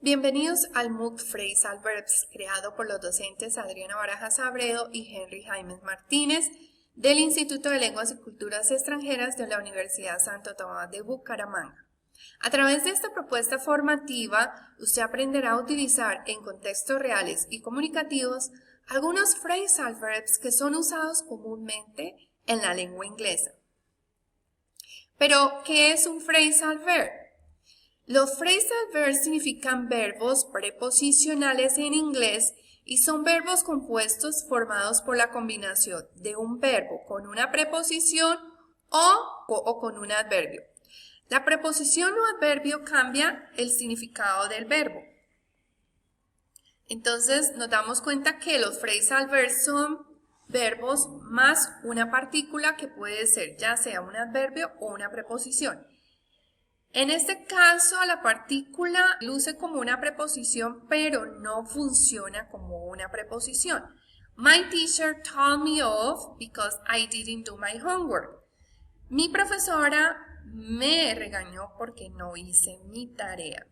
Bienvenidos al MOOC Phrasal Verbs, creado por los docentes Adriana Barajas Abredo y Henry Jaimes Martínez del Instituto de Lenguas y Culturas Extranjeras de la Universidad Santo Tomás de Bucaramanga. A través de esta propuesta formativa, usted aprenderá a utilizar en contextos reales y comunicativos algunos phrasal verbs que son usados comúnmente en la lengua inglesa. Pero, ¿qué es un phrasal verb? Los phrasal verbs significan verbos preposicionales en inglés y son verbos compuestos formados por la combinación de un verbo con una preposición o con un adverbio. La preposición o adverbio cambia el significado del verbo. Entonces nos damos cuenta que los phrasal verbs son verbos más una partícula que puede ser ya sea un adverbio o una preposición. En este caso, la partícula luce como una preposición, pero no funciona como una preposición. My teacher told me off because I didn't do my homework. Mi profesora me regañó porque no hice mi tarea.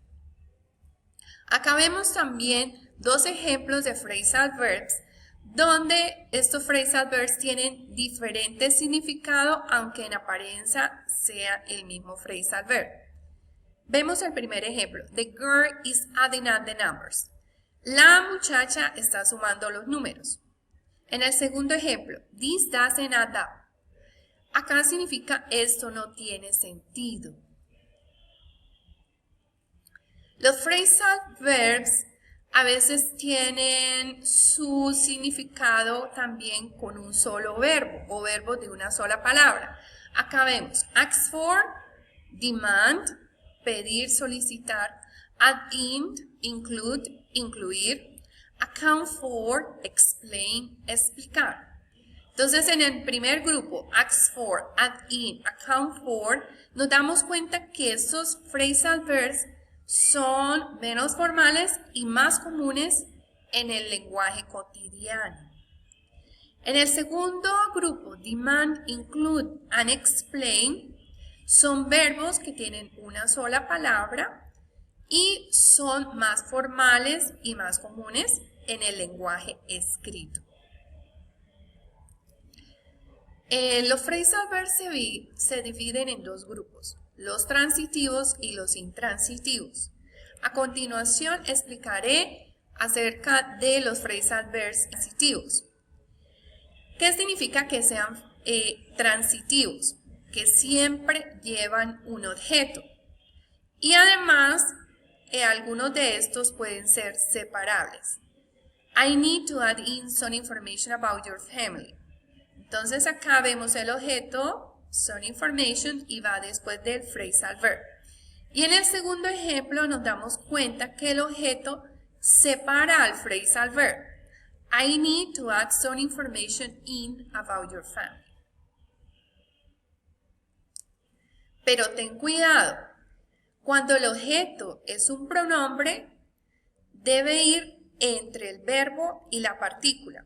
Acá vemos también dos ejemplos de phrasal verbs, donde estos phrasal verbs tienen diferente significado, aunque en apariencia sea el mismo phrasal verb. Vemos el primer ejemplo. The girl is adding up the numbers. La muchacha está sumando los números. En el segundo ejemplo, this doesn't add up. Acá significa esto no tiene sentido. Los phrasal verbs a veces tienen su significado también con un solo verbo o verbos de una sola palabra. Acá vemos ask for, demand, pedir, solicitar, add in, include, incluir, account for, explain, explicar. Entonces, en el primer grupo, ask for, add in, account for, nos damos cuenta que estos phrasal verbs son menos formales y más comunes en el lenguaje cotidiano. En el segundo grupo, demand, include, and explain, son verbos que tienen una sola palabra y son más formales y más comunes en el lenguaje escrito. Los phrasal verbs se dividen en dos grupos, los transitivos y los intransitivos. A continuación explicaré acerca de los phrasal verbs transitivos. ¿Qué significa que sean transitivos? Que siempre llevan un objeto. Y además, algunos de estos pueden ser separables. I need to add in some information about your family. Entonces acá vemos el objeto, some information, y va después del phrasal verb. Y en el segundo ejemplo nos damos cuenta que el objeto separa al phrasal verb. I need to add some information in about your family. Pero ten cuidado, cuando el objeto es un pronombre, debe ir entre el verbo y la partícula.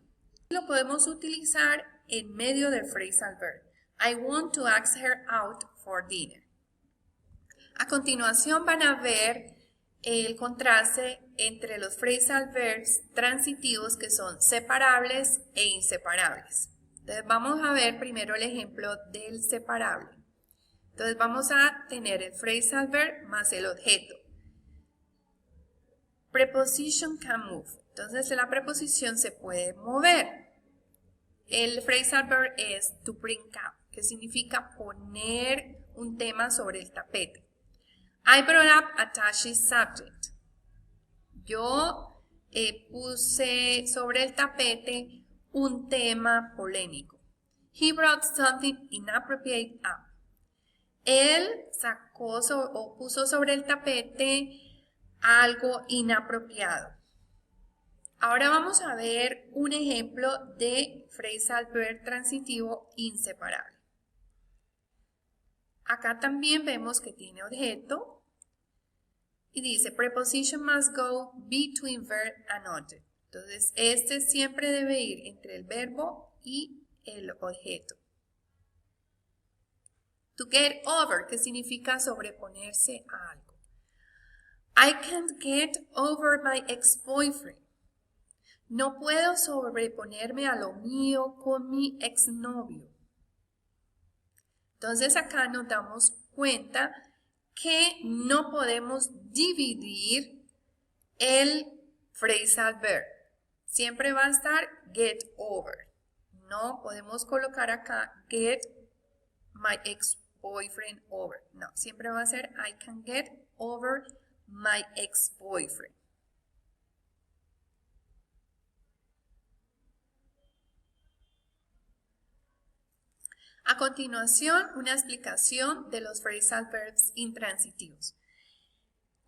Lo podemos utilizar en medio del phrasal verb. I want to ask her out for dinner. A continuación van a ver el contraste entre los phrasal verbs transitivos que son separables e inseparables. Entonces vamos a ver primero el ejemplo del separable. Entonces vamos a tener el phrasal verb más el objeto. Preposition can move. Entonces la preposición se puede mover. El phrasal verb es to bring up, que significa poner un tema sobre el tapete. I brought up a touchy subject. Yo puse sobre el tapete un tema polémico. He brought something inappropriate up. Él sacó o puso sobre el tapete algo inapropiado. Ahora vamos a ver un ejemplo de phrasal verb transitivo inseparable. Acá también vemos que tiene objeto y dice preposition must go between verb and object. Entonces, este siempre debe ir entre el verbo y el objeto. To get over, que significa sobreponerse a algo. I can't get over my ex-boyfriend. No puedo sobreponerme a lo mío con mi exnovio. Entonces acá nos damos cuenta que no podemos dividir el phrasal verb. Siempre va a estar get over. No podemos colocar acá get my ex-boyfriend over. No, siempre va a ser I can get over my ex-boyfriend. A continuación, una explicación de los phrasal verbs intransitivos.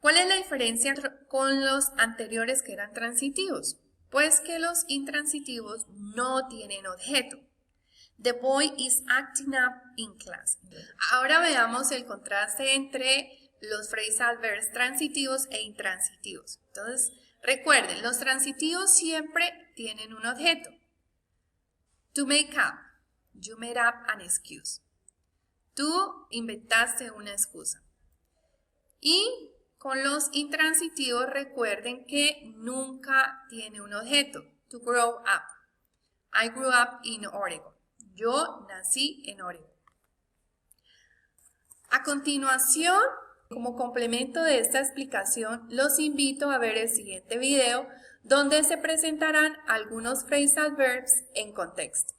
¿Cuál es la diferencia con los anteriores que eran transitivos? Pues que los intransitivos no tienen objeto. The boy is acting up in class. Ahora veamos el contraste entre los phrasal verbs transitivos e intransitivos. Entonces, recuerden, los transitivos siempre tienen un objeto. To make up. You made up an excuse. Tú inventaste una excusa. Y con los intransitivos recuerden que nunca tiene un objeto. To grow up. I grew up in Oregon. Yo nací en Oregon. A continuación, como complemento de esta explicación, los invito a ver el siguiente video donde se presentarán algunos phrasal verbs en contexto.